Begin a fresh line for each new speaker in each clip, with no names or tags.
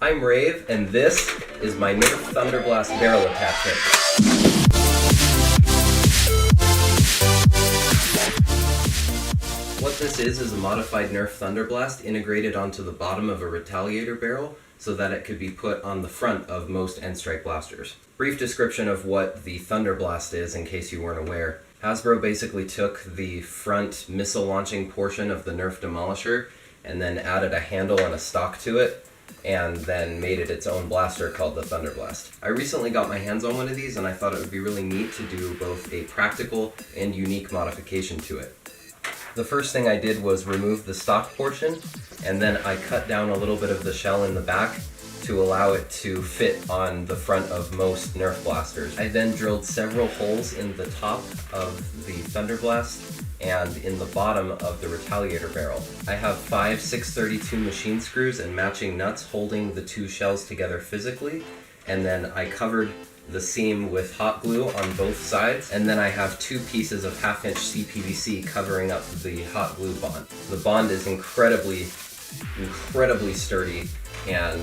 I'm Rave, and this is my NERF Thunderblast barrel attachment. What this is a modified NERF Thunderblast integrated onto the bottom of a Retaliator barrel so that it could be put on the front of most N-Strike blasters. Brief description of what the Thunderblast is in case you weren't aware. Hasbro basically took the front missile launching portion of the NERF Demolisher and then added a handle and a stock to it, and then made it its own blaster called the Thunderblast. I recently got my hands on one of these and I thought it would be really neat to do both a practical and unique modification to it. The first thing I did was remove the stock portion, and then I cut down a little bit of the shell in the back to allow it to fit on the front of most NERF blasters. I then drilled several holes in the top of the Thunderblast and in the bottom of the Retaliator barrel. I have 5 632 machine screws and matching nuts holding the two shells together physically, and then I covered the seam with hot glue on both sides, and then I have 2 pieces of 1/2-inch CPVC covering up the hot glue bond. The bond is incredibly sturdy and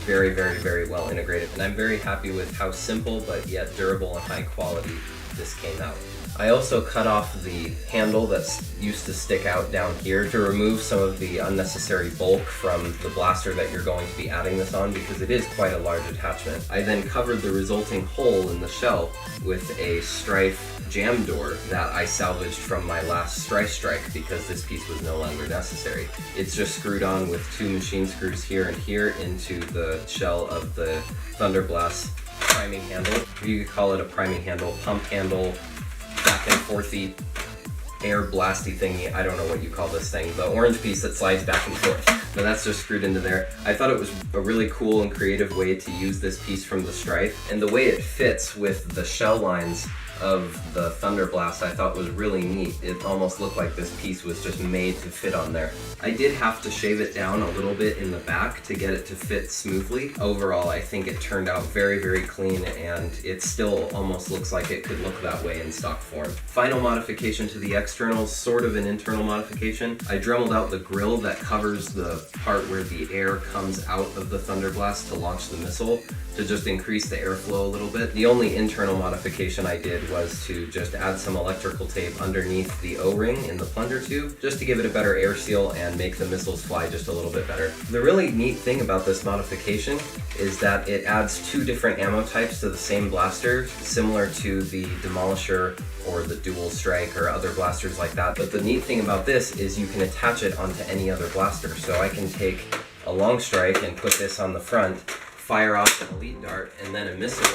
very, very, very well integrated, and I'm very happy with how simple but yet durable and high quality this came out. I also cut off the handle that's used to stick out down here to remove some of the unnecessary bulk from the blaster that you're going to be adding this on, because it is quite a large attachment. I then covered the resulting hole in the shell with a Strife jam door that I salvaged from my last Strike because this piece was no longer necessary. It's just screwed on with 2 machine screws here and here into the shell of the Thunderblast priming handle. You could call it a priming handle, pump handle, back and forthy air blasty thingy. I don't know what you call this thing. The orange piece that slides back and forth. But that's just screwed into there. I thought it was a really cool and creative way to use this piece from the Strife, and the way it fits with the shell lines of the Thunderblast I thought was really neat. It almost looked like this piece was just made to fit on there. I did have to shave it down a little bit in the back to get it to fit smoothly. Overall, I think it turned out very, very clean, and it still almost looks like it could look that way in stock form. Final modification to the externals, sort of an internal modification. I dremeled out the grill that covers the part where the air comes out of the Thunderblast to launch the missile, to just increase the airflow a little bit. The only internal modification I did was to just add some electrical tape underneath the O-ring in the plunger tube, just to give it a better air seal and make the missiles fly just a little bit better. The really neat thing about this modification is that it adds 2 different ammo types to the same blaster, similar to the Demolisher or the Dual Strike or other blasters like that. But the neat thing about this is you can attach it onto any other blaster. So I can take a long strike and put this on the front, fire off an elite dart, and then a missile.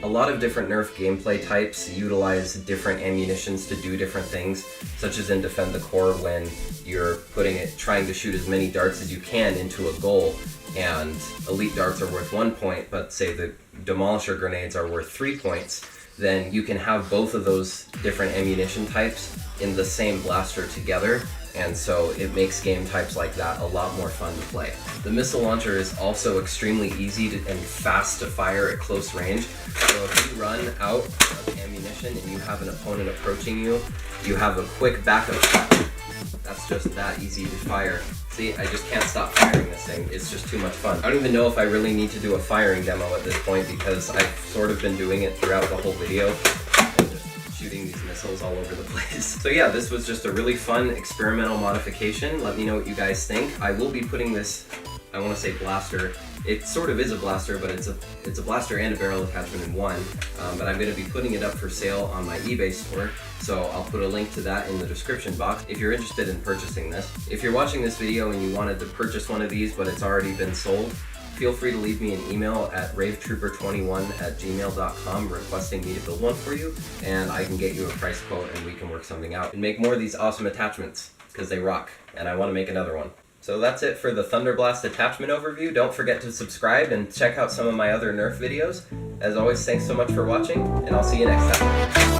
A lot of different NERF gameplay types utilize different ammunitions to do different things, such as in Defend the Core when you're trying to shoot as many darts as you can into a goal, and elite darts are worth 1 point, but say the Demolisher grenades are worth 3 points, then you can have both of those different ammunition types in the same blaster together, and so it makes game types like that a lot more fun to play. The missile launcher is also extremely easy and fast to fire at close range, so if you run out of ammunition and you have an opponent approaching you, you have a quick backup shot. That's just that easy to fire. See, I just can't stop firing this thing. It's just too much fun. I don't even know if I really need to do a firing demo at this point, because I've sort of been doing it throughout the whole video, and just shooting these missiles all over the place. So yeah, this was just a really fun experimental modification. Let me know what you guys think. I will be putting this, I want to say blaster. It sort of is a blaster, but it's a blaster and a barrel attachment in one. But I'm going to be putting it up for sale on my eBay store, so I'll put a link to that in the description box if you're interested in purchasing this. If you're watching this video and you wanted to purchase one of these but it's already been sold, feel free to leave me an email at ravetrooper21@gmail.com requesting me to build one for you, and I can get you a price quote and we can work something out and make more of these awesome attachments, because they rock, and I want to make another one. So that's it for the Thunderblast attachment overview. Don't forget to subscribe and check out some of my other NERF videos. As always, thanks so much for watching, and I'll see you next time.